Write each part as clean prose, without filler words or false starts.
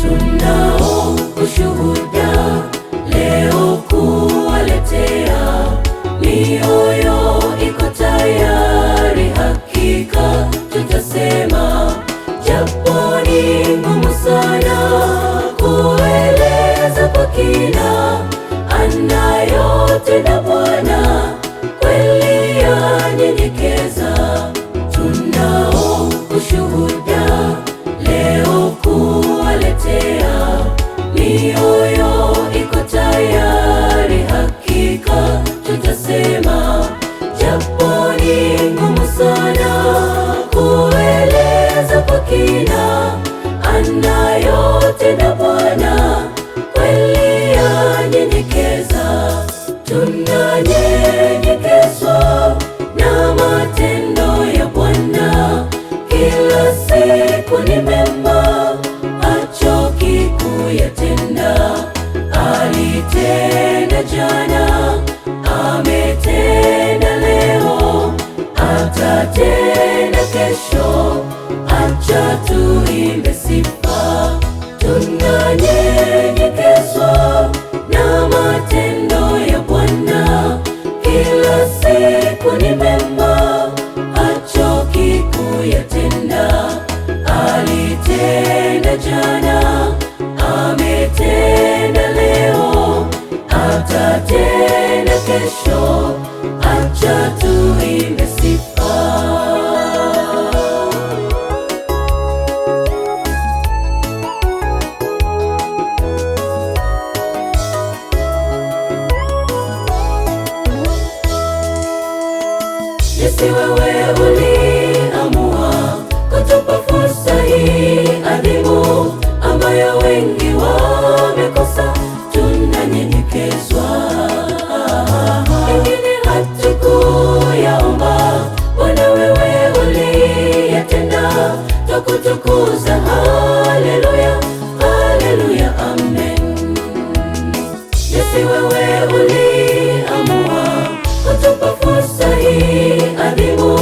Tunao ushuhuda leo kuwaletea, mioyo iko tayari, hakika tutasema, japo ni ngumu sana kueleza kwa kina, anayotenda Bwana kweli yanyenyekeza. Tunao ushuhuda leo kuwaletea, mioyo iko tayari, hakika tutasema, japo ni ngumu sana kueleza kwa kina, anayotenda Bwana kweli yanyenyekeza. Tunanyenyekezwa na matendo ya Bwana, kila siku ni mema, hachoki kuyatenda. Alitenda jana, ametenda leo, atatenda kesho. Acha tuimbe sifa. Tunanyenyekezwa na matendo ya Bwana, kila siku ni mema, hachoki kuyatenda. Alitenda jana, ametenda leo, atatenda kesho. Acha tuimbe sifa. Jinsi wewe uliamua kutupa fursa hii adhimu, ambayo wengi wamekosa, tunanyenyekezwa. Ingine hatukuyaomba, Bwana wewe uliyatenda, twakutukuza. Haleluya, haleluya, amen. Jinsi wewe uliamua kutupa fursa hii adhimu,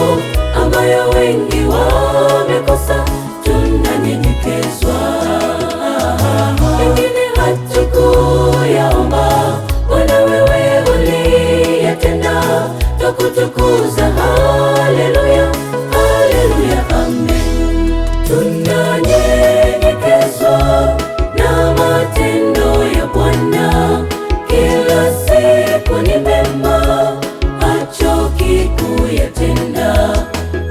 ambayo wengi wamekosa, tunanyenyekezwa. Ingine hatukuyaomba, Bwana wewe uliyatenda, twakutukuza. Haleluya, haleluya, amen. Tunanyenyekezwa na matendo ya Bwana, kila siku ni mema, hachoki kuyatenda.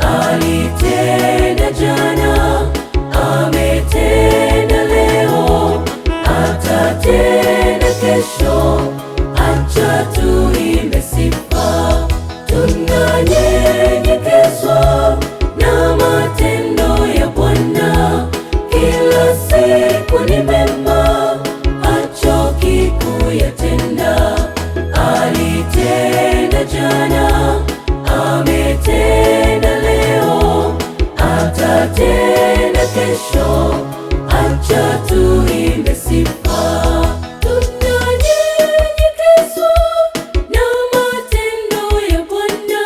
Alitenda jana, ametenda leo, atatenda kesho. Acha tuimbe sifa. Tunanyenyekezwa na matendo ya Bwana, kila siku ni mema, hachoki kuyatenda. Alitenda jana, ametenda leo, atatenda kesho. Acha tuimbe sifa. Tunanyenyekezwa na matendo ya Bwana,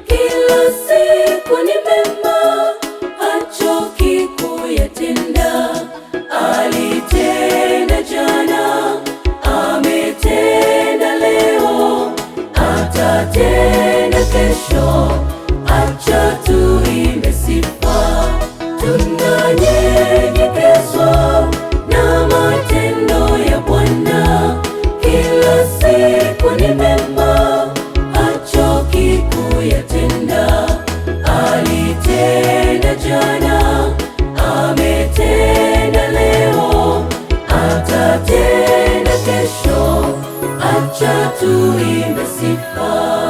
kila siku ni mema, hachoki kuyatenda. Alitenda jana, ametenda leo, atatenda kesho. Acha tuimbe sifa. Tunanyenyekezwa na matendo ya Bwana, kila siku ni mema, hachoki kuyatenda. Alitenda jana, ametenda leo, atatenda kesho. Acha tuimbe sifa.